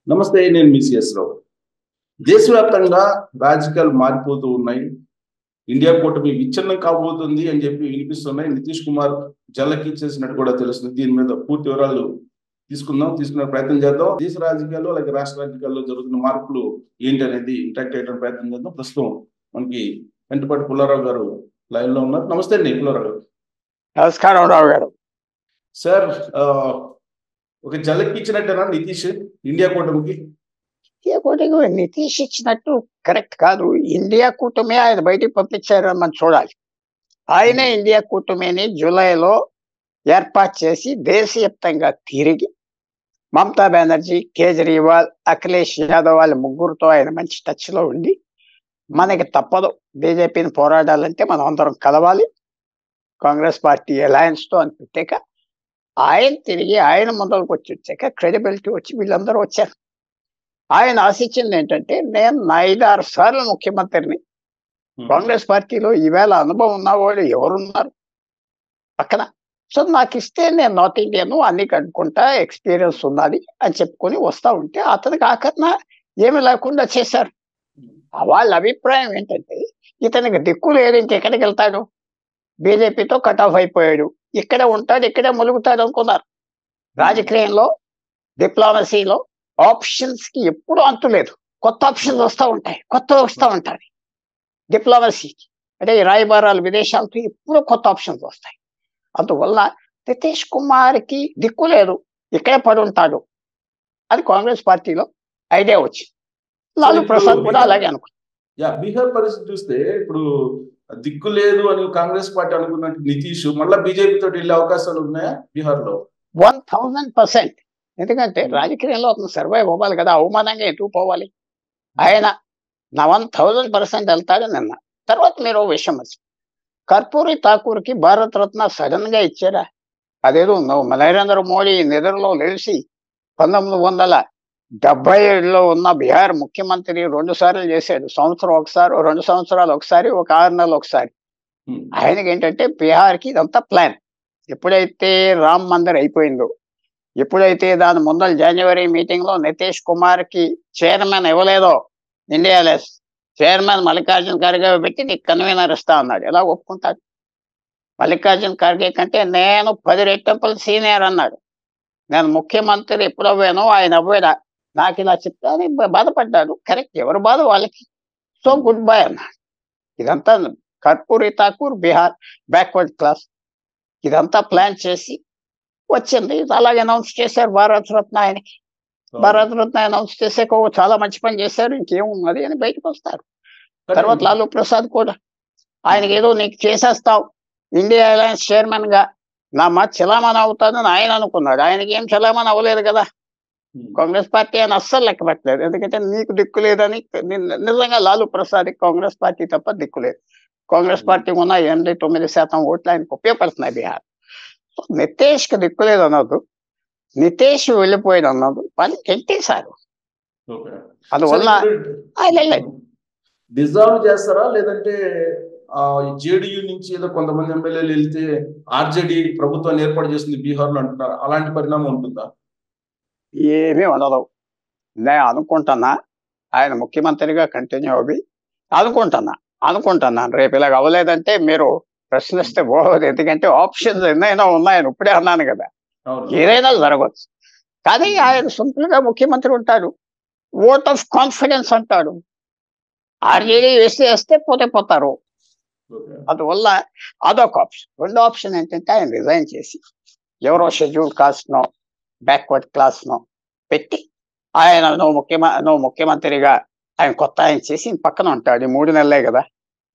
నమస్తే, నేను మీ సిఎస్ రావు. దేశవ్యాప్తంగా రాజకీయాలు మారిపోతూ ఉన్నాయి. ఇండియా కూటమి విచ్ఛిన్నం కాబోతుంది అని చెప్పి వినిపిస్తున్నాయి. నితీష్ కుమార్ జల్లకి చేసినట్టు కూడా తెలుస్తుంది. దీని మీద పూర్తి వివరాలు తీసుకునే ప్రయత్నం చేద్దాం. దేశ రాజకీయాల్లో అలాగే రాష్ట్ర రాజకీయాల్లో జరుగుతున్న మార్పులు ఏంటి అనేది ఇంటరాక్ట్ చేయడానికి ప్రయత్నం చేద్దాం. ప్రస్తుతం మనకి వెంటపాటి పుల్లారావు గారు లైవ్ లో ఉన్నారు. నమస్తే అండి పుల్లారావు గారు. నమస్కారం రావు గారు. సార్, ఒక జల్లకి ఇచ్చినట్టేనా నితీష్ ఇండియా కూటమికి? ఇండియా కూటమి నితీష్ ఇచ్చినట్టు కరెక్ట్ కాదు. ఇండియా కూటమి ఆయన బయటికి పంపించారని మనం చూడాలి. ఆయనే ఇండియా కూటమిని జూలైలో ఏర్పాటు చేసి దేశవ్యాప్తంగా తిరిగి మమతా బెనర్జీ, కేజ్రీవాల్, అఖిలేష్ యాదవ్ వాళ్ళ ముగ్గురుతో ఆయన మంచి టచ్ లో ఉండి మనకి తప్పదు బీజేపీని పోరాడాలంటే మనం అందరం కలవాలి, కాంగ్రెస్ పార్టీ అలయన్స్ తో అని పెట్టాక ఆయన తిరిగి ఆయన మొదలకు వచ్చాక క్రెడిబిలిటీ వచ్చి వీళ్ళందరూ వచ్చారు. ఆయన ఆశించింది ఏంటంటే, నేను 5-6 సార్లు ముఖ్యమంత్రిని, కాంగ్రెస్ పార్టీలో ఈవేళ అనుభవం ఉన్నవాళ్ళు ఎవరున్నారు పక్కన, సో నాకు ఇస్తే నేను నార్త్ ఇండియన్ అన్ని కనుక్కుంటా, ఎక్స్పీరియన్స్ ఉన్నది అని చెప్పుకొని వస్తా ఉంటే అతనికి ఆఖరణ ఏమి లేకుండా చేశారు. వాళ్ళ అభిప్రాయం ఏంటంటే, ఇతనికి దిక్కు లేదు, ఇంకెక్కడికి వెళ్తాడు, బీజేపీతో కట్ ఆఫ్ అయిపోయాడు, ఇక్కడే ఉంటాడు, ఇక్కడే ములుగుతాడు అనుకున్నారు. రాజకీయంలో, డిప్లొమసీలో ఆప్షన్స్ కి ఎప్పుడు అంతు లేదు. కొత్త ఆప్షన్స్ వస్తూ ఉంటాయి. డిప్లొమసీకి అంటే ఈ రాయబారాలు విదేశాలతో ఎప్పుడు కొత్త ఆప్షన్స్ వస్తాయి. అందువల్ల నితీష్ కుమార్ కి దిక్కు లేదు, ఇక్కడే పడి ఉంటాడు అది కాంగ్రెస్ పార్టీలో ఐడియా వచ్చింది. లాలూ ప్రసాద్ కూడా అలాగే అనుకున్నాడు. బీహార్ పరిస్థితి చూస్తే ఇప్పుడు దిక్కు లేదు అని కాంగ్రెస్ పార్టీ అనుకున్నట్టు నితీష్ మళ్ళీ బీజేపీ తోటి వెళ్ళే అవకాశాలు ఉన్నాయా బీహార్ లో? 1000%. ఎందుకంటే రాజకీయంలో అతను సర్వైవ్ అవ్వాలి కదా, అవమానంగా ఎందుకు పోవాలి. ఆయన 1000% వెళ్తాడు నిన్న. తర్వాత మీరు విషయం వచ్చి కర్పూరి ఠాకూర్ కి భారత రత్న సడన్ గా ఇచ్చారా? అదేదో నరేంద్ర మోడీ నిద్రలో లేచి 1977లో ఉన్న బీహార్ ముఖ్యమంత్రి 2 సార్లు చేశాడు. సంవత్సరం ఒకసారి, 2 సంవత్సరాలు ఒకసారి, ఒక 6 నెలలు ఒకసారి. ఆయనకి ఏంటంటే బీహార్కి ఇదంతా ప్లాన్. ఎప్పుడైతే రామ్ మందిర్ అయిపోయిందో, ఎప్పుడైతే దాని ముందర జనవరి మీటింగ్ లో నితీష్ కుమార్ కి చైర్మన్ ఇవ్వలేదో, ఇండియా లెస్ చైర్మన్ మల్లికార్జున ఖర్గే పెట్టి నీకు కన్వీనర్ ఇస్తా అన్నాడు. ఎలా ఒప్పుకుంటాడు? మల్లికార్జున ఖర్గే కంటే నేను 10 రెట్టింపులు సీనియర్ అన్నాడు. నేను ముఖ్యమంత్రి ఎప్పుడు అవ్వానో ఆయన అవ్వాడా, నాకు ఇలా చెప్తా అని బాధపడ్డాడు. కరెక్ట్, ఎవరు బాధ వాళ్ళకి. సో గుడ్ బై అన్నాడు. ఇదంతా కర్పూరి ఠాకూర్ బీహార్ బ్యాక్వర్డ్ క్లాస్, ఇదంతా ప్లాన్ చేసి వచ్చింది. అలాగే అనౌన్స్ చేశారు భారత రత్న ఆయనకి. భారత రత్న అనౌన్స్ చేసాక చాలా మంచి పని చేశారు, ఇంకేమున్నది అని బయటకు వస్తారు. తర్వాత లాలూ ప్రసాద్ కూడా ఆయనకి ఏదో నీకు చేసేస్తావు, ఇండియా అలయన్స్ చైర్మన్ గా నా మాట చలామణి అవుతాదని ఆయన అనుకున్నాడు. ఆయనకి ఏం చలామణి అవ్వలేదు కదా. కాంగ్రెస్ పార్టీ అని అస్సలు లెక్క పెట్టలేదు. ఎందుకంటే నీకు దిక్కు లేదని. నిజంగా లాలూ ప్రసాద్ కాంగ్రెస్ పార్టీ తప్ప దిక్కు లేదు. కాంగ్రెస్ పార్టీ ఉన్న 89% ఓట్లు ఆయనకు ఉపయోగపడుతున్నాయి బీహార్. నితీష్ కి దిక్కు లేదు అన్నది, నితీష్ వెళ్ళిపోయాడు అన్నది వాళ్ళు గెంటేశారు. అందువల్ల ఆయన డిజాల్వ్ చేస్తారా, లేదంటే జేడీయూ నుంచి ఏదో కొంతమంది ఎమ్మెల్యేలు వెళ్తే ఆర్జేడీ ప్రభుత్వాన్ని ఏర్పాటు చేసింది బీహార్ లో అంటున్నారు, అలాంటి పరిణామం ఉంటుందా? ఏమీ ఉండదు. నేను అనుకుంటున్నా ఆయన ముఖ్యమంత్రిగా కంటిన్యూ అవి అనుకుంటున్నాను. రేపు ఇలాగ అవ్వలేదంటే మీరు ప్రశ్నిస్తే పోవద్దు. ఎందుకంటే ఆప్షన్స్ ఎన్నైనా ఉన్నాయని ఇప్పుడే అన్నాను కదా, ఏదైనా జరగవచ్చు. కానీ ఆయన సింపుల్ గా ముఖ్యమంత్రి ఉంటాడు, ఓట్ ఆఫ్ కాన్ఫిడెన్స్ అంటాడు. ఆర్జేడీ వేస్తే పోతారు. అందువల్ల అదొక ఆప్షన్. రెండో ఆప్షన్ ఏంటంటే ఆయన రిజైన్ చేసి ఎవరో షెడ్యూల్ కాస్ట్ నో, బ్యాక్వర్డ్ క్లాస్ నో పెట్టి ఆయన నువ్వు ముఖ్యమంత్రిగా ఆయన కొత్త ఆయన చేసి పక్కన ఉంటాడు. 3 నెలలే కదా,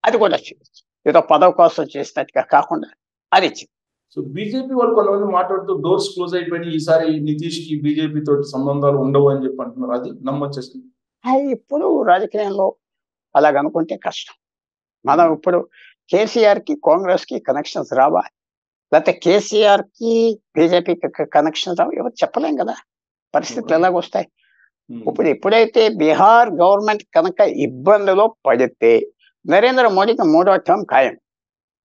అది కూడా చేయొచ్చు. ఏదో పదవి కోసం చేసినట్టుగా కాకుండా అది ఇచ్చింది. సో బీజేపీ వాళ్ళు కొంతమంది మాట్లాడుతూ డోర్స్ క్లోజ్ అయిపోయినాయి, ఈసారి నితీష్ కి బీజేపీ తోటి సంబంధాలు ఉండవు అని చెప్పి అంటున్నారు. అది నమ్మొచ్చేసింది. ఇప్పుడు రాజకీయంలో అలాగనుకుంటే కష్టం. మనం ఇప్పుడు కేసీఆర్ కి కాంగ్రెస్ కి కనెక్షన్స్ రావా, లేకపోతే కేసీఆర్ కి బీజేపీకి కనెక్షన్స్ రావా, ఎవరు చెప్పలేం కదా. పరిస్థితులు ఎలాగొస్తాయి. ఎప్పుడైతే బీహార్ గవర్నమెంట్ కనుక ఇబ్బందిలో పడితే నరేంద్ర మోడీకి 3వ టర్మ్ ఖాయం.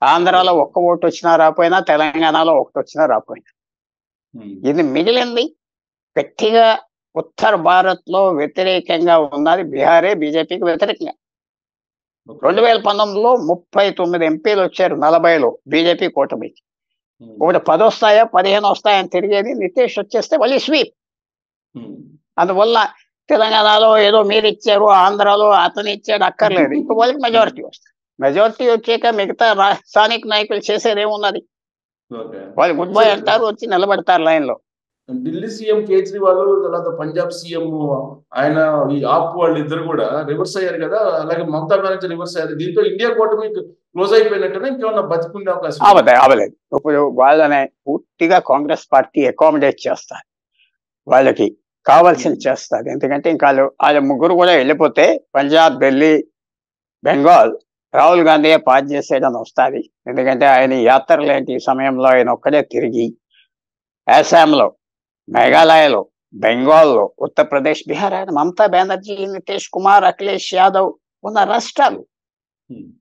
ఆంధ్రాలో 1 ఓటు వచ్చినా రాపోయినా, తెలంగాణలో 1 వచ్చినా రాపోయినా, ఇది మిగిలింది గట్టిగా ఉత్తర భారత్ లో వ్యతిరేకంగా ఉన్నది బీహారే బీజేపీకి వ్యతిరేకంగా. 2019లో 39 ఎంపీలు వచ్చారు 40లో బీజేపీ కూటమికి. ఒకటి 10 వస్తాయా 15 వస్తాయని తిరిగేది, నితీష్ వచ్చేస్తే మళ్ళీ స్వీప్. అందువల్ల తెలంగాణలో ఏదో మీరు ఇచ్చారు, ఆంధ్రాలో అతను ఇచ్చాడు అక్కర్లేదు, ఇప్పుడు వాళ్ళకి మెజారిటీ వస్తుంది. మెజారిటీ వచ్చాక మిగతా స్థానిక నాయకులు చేసేది ఏమున్నది? వాళ్ళు గుడ్ బై అంటారు, వచ్చి నిలబెడతారు లైన్ లో. ఢిల్లీ సీఎం కేజ్రీవాల్, తర్వాత పంజాబ్ సీఎం ఆయన ఈ ఆప్ వాళ్ళు ఇద్దరు కూడా రివర్స్ అయ్యారు కదా, అలాగే మమతా బెనర్జీ రివర్స్ అయ్యారు. దీంతో ఇండియా కూటమి క్లోజ్ అయిపోయినట్టునే, ఇంకేమన్నా బతికుండే అవకాశం అవలేదు. ఇప్పుడు వాళ్ళని పూర్తిగా కాంగ్రెస్ పార్టీ అకామిడేట్ చేస్తారు, వాళ్ళకి కావాల్సింది చేస్తారు. ఎందుకంటే ఇంకా వాళ్ళ ముగ్గురు కూడా వెళ్ళిపోతే పంజాబ్, ఢిల్లీ, బెంగాల్ రాహుల్ గాంధీయే పాస్ చేసేయడం వస్తుంది. ఎందుకంటే ఆయన యాత్రలేంటి ఈ సమయంలో ఆయన ఒక్కడే తిరిగి అస్సాంలో, మేఘాలయలో, బెంగాల్లో, ఉత్తరప్రదేశ్, బీహార్, ఆయన మమతా బెనర్జీ, నితీష్ కుమార్, అఖిలేష్ యాదవ్ ఉన్న రాష్ట్రాలు.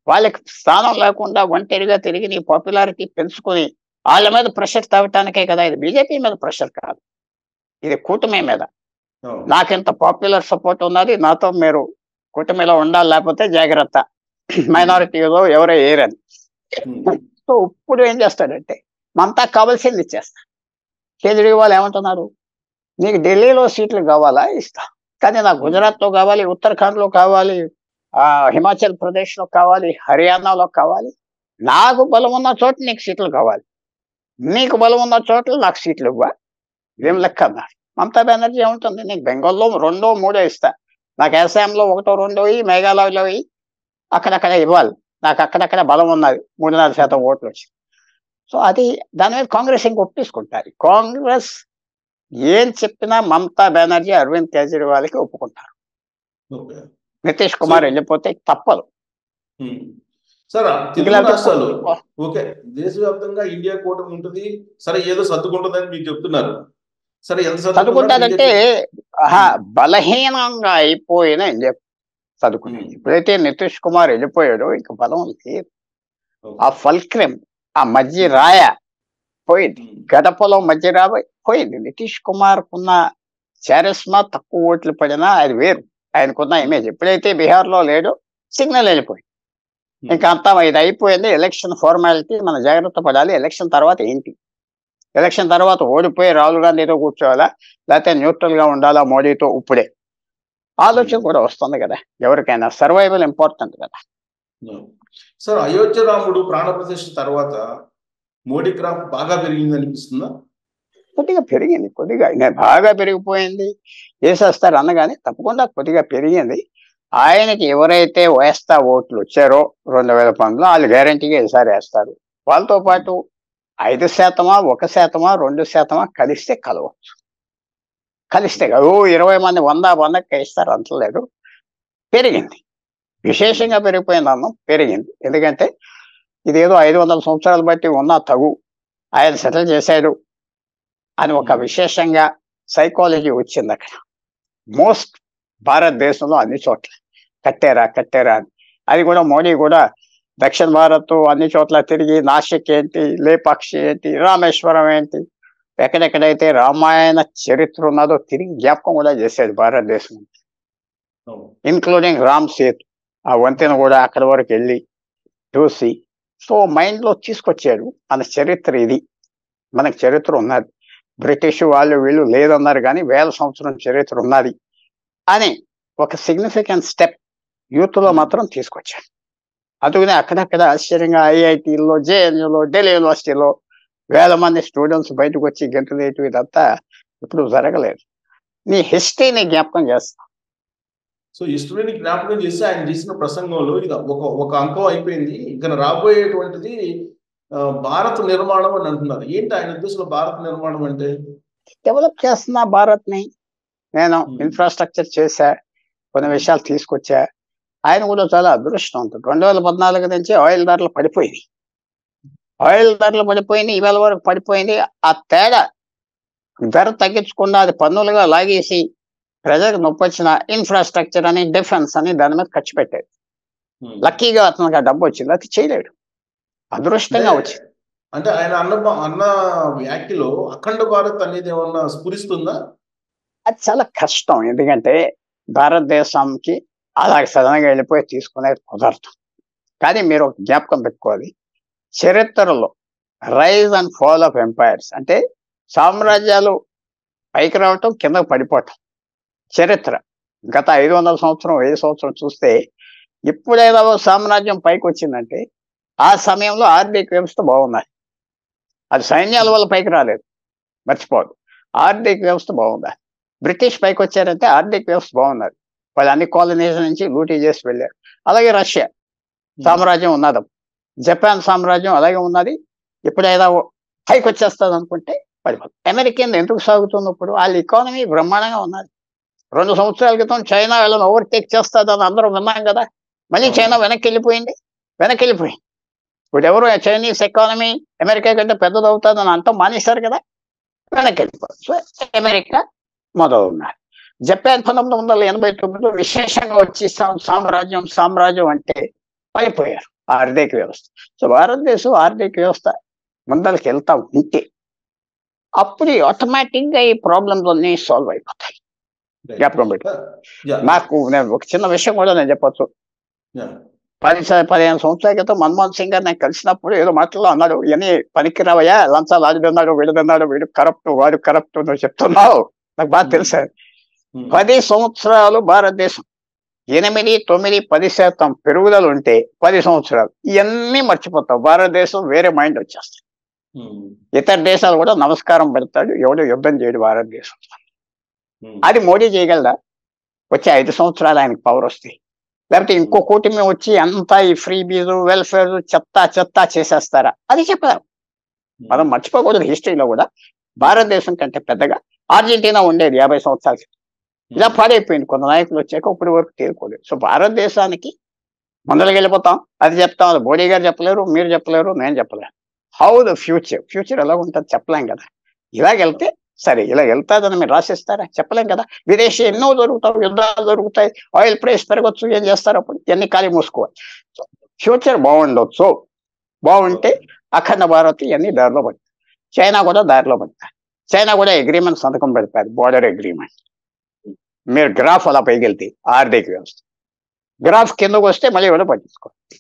వాళ్ళకి స్థానం లేకుండా ఒంటరిగా తిరిగి నీ పాపులారిటీ పెంచుకొని వాళ్ళ మీద ప్రెషర్ తవ్వటానికే కదా. ఇది బీజేపీ మీద ప్రెషర్ కాదు, ఇది కూటమి మీద. నాకింత పాపులర్ సపోర్ట్ ఉన్నది, నాతో మీరు కూటమిలో ఉండాలి, లేకపోతే జాగ్రత్త, మైనారిటీలో ఎవరో ఏరని. సో ఇప్పుడు ఏం చేస్తాడంటే మమతా కావాల్సింది ఇచ్చేస్తా. కేజ్రీవాల్ ఏమంటున్నారు, నీకు ఢిల్లీలో సీట్లు కావాలా, ఇస్తా, కానీ నాకు గుజరాత్లో కావాలి, ఉత్తరాఖండ్లో కావాలి, హిమాచల్ ప్రదేశ్లో కావాలి, హర్యానాలో కావాలి. నాకు బలం ఉన్న చోట నీకు సీట్లు కావాలి, నీకు బలం ఉన్న చోట్ల నాకు సీట్లు ఇవ్వ, ఇదేం లెక్క అన్నారు. మమతా బెనర్జీ ఏముంటుంది, నీకు బెంగాల్లో 2, 3 ఇస్తా, నాకు అస్సాంలో 1, 2 మేఘాలయలో అక్కడక్కడ ఇవ్వాలి, నాకు అక్కడక్కడ బలం ఉన్నది, 3.5% ఓట్లు వచ్చి. సో అది దాని మీద కాంగ్రెస్ ఇంక ఒప్పించుకుంటారు. కాంగ్రెస్ ఏం చెప్పినా మమతా బెనర్జీ, అరవింద్ కేజ్రీవాల్కి ఒప్పుకుంటారు. నితీష్ కుమార్ వెళ్ళిపోతే తప్పదు. సార్ తెలుగు రాష్ట్రాలు ఓకే, దేశవ్యాప్తంగా ఇండియా కూటమి ఉంటుంది, సరే ఏదో సర్దుకుంటుందని మీరు చెప్తున్నారు. సరే ఎంత సర్దుకుంటారంటే బలహీనంగా అయిపోయిన ఇండియా చదువుకునేది. ఎప్పుడైతే నితీష్ కుమార్ వెళ్ళిపోయాడో ఇక బలం లేదు. ఆ ఫల్క్రమ్, ఆ మధ్య రాయ పోయింది, గడపలో మధ్య రాయ పోయింది. నితీష్ కుమార్ కున్న చారిస్మా తక్కువ ఓట్లు పడినా అది వేరు, ఆయనకున్న ఇమేజ్. ఎప్పుడైతే బీహార్లో లేడో సిగ్నల్ వెళ్ళిపోయింది, ఇంకా అంతా ఇది అయిపోయింది. ఎలక్షన్ ఫార్మాలిటీ, మన జాగ్రత్త పడాలి. ఎలక్షన్ తర్వాత ఏంటి, ఎలక్షన్ తర్వాత ఓడిపోయి రాహుల్ గాంధీతో కూర్చోవాలా, లేకపోతే న్యూట్రల్ గా ఉండాలా మోడీతో, ఇప్పుడే ఆలోచన కూడా వస్తుంది కదా. ఎవరికైనా సర్వైవల్ ఇంపార్టెంట్ కదా. సార్ అయోధ్య రాముడు ప్రాణ ప్రతిష్ఠ తర్వాత మోడీ క్రాఫ్ బాగా పెరిగింది అనిపిస్తుందా? కొద్దిగా పెరిగింది, కొద్దిగా బాగా పెరిగిపోయింది వేసేస్తారు అన్నగాని తప్పకుండా కొద్దిగా పెరిగింది. ఆయనకి ఎవరైతే వేస్తా ఓట్లు వచ్చారో 2019లో వాళ్ళు గ్యారంటీగా ఈసారి వేస్తారు. వాళ్ళతో పాటు 5%, 1%, 2% కలిస్తే కలవచ్చు. కలిస్తే కాదు 20 మంది 100కి ఇస్తారు అంటలేదు. పెరిగింది, విశేషంగా పెరిగిపోయింది అన్నం, పెరిగింది. ఎందుకంటే ఇదేదో 500 సంవత్సరాలు బట్టి ఉన్నా తగు, ఆయన సెటిల్ చేశాడు అని ఒక విశేషంగా సైకాలజీ వచ్చింది అక్కడ. మోస్ట్ భారతదేశంలో అన్ని చోట్ల కట్టారా అని. అది కూడా మోడీ కూడా దక్షిణ భారత్ అన్ని చోట్ల తిరిగి నాసిక్ ఏంటి, లేపాక్షి ఏంటి, రామేశ్వరం ఏంటి, ఎక్కడెక్కడైతే రామాయణ చరిత్ర ఉన్నదో తిరిగి జ్ఞాపకం కూడా చేశాడు భారతదేశం, ఇన్క్లూడింగ్ రామ్ సేతు, ఆ వంతెన కూడా అక్కడి వరకు వెళ్ళి చూసి, సో మైండ్లో తీసుకొచ్చాడు. మన చరిత్ర ఇది, మనకు చరిత్ర ఉన్నది, బ్రిటిష్ వాళ్ళు వీళ్ళు లేదన్నారు కానీ 1000 సంవత్సరం చరిత్ర ఉన్నది అని ఒక సిగ్నిఫికెంట్ స్టెప్ యూత్లో మాత్రం తీసుకొచ్చాడు. అందుకనే అక్కడక్కడ ఆశ్చర్యంగా ఐఐటీలో, జేఎన్యూలో, ఢిల్లీ యూనివర్సిటీలో 1000 మంది స్టూడెంట్స్ బయటకు వచ్చి గెంతులేటు, ఇదంతా ఇప్పుడు జరగలేదు. నీ హిస్టరీని జ్ఞాపకం చేస్తా. సో హిస్టరీని జ్ఞాపకం చేసి ఆయన చేసిన ప్రసంగంలో ఇది ఒక అంకం అయిపోయింది, ఇంకా రాబోయేటువంటిది భారత నిర్మాణం అని అంటున్నారు. ఏంటి ఆయన ఉద్దేశంలో భారత నిర్మాణం అంటే? డెవలప్ చేస్తున్నా భారత్ ని, నేను ఇన్ఫ్రాస్ట్రక్చర్ చేశా, కొన్ని విషయాలు తీసుకొచ్చా. ఆయన కూడా చాలా అదృష్టం ఉంటుంది. 2014 నుంచి ఆయిల్ ధరలు పడిపోయింది, ఇవాళ వరకు పడిపోయింది. ఆ తేడా ధర తగ్గించకుండా అది పన్నులుగా లాగేసి ప్రజలకు నొప్పొచ్చిన ఇన్ఫ్రాస్ట్రక్చర్ అని, డిఫెన్స్ అని దాని మీద ఖర్చు పెట్టాడు. లక్కీగా అతనికి ఆ డబ్బు వచ్చింది, అది చేయలేడు, అదృష్టంగా వచ్చింది. అంటే ఆయన అన్న వ్యాఖ్యలో అఖండ భారత్ అనేది ఏమన్నా స్ఫురిస్తుందా? అది చాలా కష్టం. ఎందుకంటే భారతదేశంకి అలా సడన్ గా వెళ్ళిపోయి తీసుకునేది కుదరదు. కానీ మీరు ఒక జ్ఞాపకం పెట్టుకోవాలి, చరిత్రలో rise and fall of empires అంటే సామ్రాజ్యాలు పైకి రావటం, కింద పడిపోవటం చరిత్ర. గత 500 సంవత్సరం 1000 సంవత్సరం చూస్తే ఎప్పుడైనా ఓ సామ్రాజ్యం పైకి వచ్చిందంటే ఆ సమయంలో ఆర్థిక వ్యవస్థ బాగున్నది. అది సైన్యాల వల్ల పైకి రాలేదు, మర్చిపోదు. ఆర్థిక వ్యవస్థ బాగుంది. బ్రిటిష్ పైకి వచ్చారంటే ఆర్థిక వ్యవస్థ బాగున్నది. వాళ్ళు అన్ని కాలనీస్ నుంచి లూటీ చేసి వెళ్ళారు. అలాగే రష్యా సామ్రాజ్యం ఉన్నది, జపాన్ సామ్రాజ్యం అలాగే ఉన్నది. ఎప్పుడైనా పైకి వచ్చేస్తుంది అనుకుంటే పడిపోతుంది. అమెరికన్ ఎందుకు సాగుతున్నప్పుడు వాళ్ళ ఎకానమీ బ్రహ్మాండంగా ఉన్నది. 2 సంవత్సరాల క్రితం చైనా వాళ్ళని ఓవర్టేక్ చేస్తుందని అందరూ విన్నాం కదా. మళ్ళీ చైనా వెనక్కి వెళ్ళిపోయింది. ఇప్పుడు ఎవరు చైనీస్ ఎకానమీ అమెరికా కంటే పెద్దది అవుతుందని అంటాం మానేశారు కదా, వెనక్కి వెళ్ళిపోయింది. సో అమెరికా మొదలున్నారు. జపాన్ 1989లో విశేషంగా వచ్చి సామ్రాజ్యం అంటే పడిపోయారు ఆర్థిక వ్యవస్థ. సో భారతదేశం ఆర్థిక వ్యవస్థ ముందరికి వెళ్తా ఉంటే అప్పుడు ఆటోమేటిక్ గా ఈ ప్రాబ్లమ్స్ అన్ని సాల్వ్ అయిపోతాయి. జ్ఞాపకం పెట్టు. నాకు నేను ఒక చిన్న విషయం కూడా నేను చెప్పొచ్చు. 15 సంవత్సరాల క్రితం మన్మోహన్ సింగ్ గారు నేను కలిసినప్పుడు ఏదో మాటల్లో అన్నాడు, ఇవన్నీ పనికిరావయ్యా, లంచాలు అది తిన్నాడు, వీడు తిన్నాడు, వీడు కరప్ట్, వాడు కరప్ట్ నువ్వు చెప్తున్నావు. నాకు బాగా తెలుసా. 10 సంవత్సరాలు భారతదేశం 8, 9, 10% పెరుగుదల ఉంటే 10 సంవత్సరాలు ఇవన్నీ మర్చిపోతావు. భారతదేశం వేరే మైండ్ వచ్చేస్తుంది. ఇతర దేశాలు కూడా నమస్కారం పెడతాడు, ఎవడు యుద్ధం చేయడు భారతదేశం. అది మోడీ చేయగలరా? వచ్చే 5 సంవత్సరాలు ఆయనకు పవర్ వస్తాయి. లేకపోతే ఇంకో కూటమి వచ్చి అంతా ఈ ఫ్రీ బీజు వెల్ఫేర్ చెత్త చేసేస్తారా? అది చెప్పలేం. మనం మర్చిపోకూడదు. హిస్టరీలో కూడా భారతదేశం కంటే పెద్దగా అర్జెంటీనా ఉండేది 50 సంవత్సరాలు. ఇలా పాడైపోయింది. కొంత నాయకులు వచ్చాక ఇప్పటి వరకు తేలిపోలేదు. సో భారతదేశానికి ముందరికి వెళ్ళిపోతాం, అది చెప్తాం. అది మోడీ గారు చెప్పలేరు, మీరు చెప్పలేరు, నేను చెప్పలేను. హౌ ద ఫ్యూచర్ ఎలా ఉంటుంది చెప్పలేం కదా. ఇలాగెళ్తే సరే, ఇలా వెళ్తాదని మీరు రాసిస్తారా? చెప్పలేం కదా. విదేశీ ఎన్నో జరుగుతాయి, యుద్ధాలు జరుగుతాయి, ఆయిల్ ప్రైస్ పెరగచ్చు, ఏం చేస్తారు అప్పుడు? ఇవన్నీ ఖాళీ మూసుకోవాలి. ఫ్యూచర్ బాగుండొచ్చు. బాగుంటే అఖండ భారత్ ఇవన్నీ దారిలో పడతాయి. చైనా కూడా దారిలో పడతాయి. చైనా కూడా అగ్రిమెంట్ సంతకం పెడతారు, బోర్డర్ అగ్రిమెంట్. మీరు గ్రాఫ్ అలా పైకి వెళ్తే ఆర్థిక వ్యవస్థ, గ్రాఫ్ కిందకు వస్తే మళ్ళీ కూడా పట్టించుకోవాలి.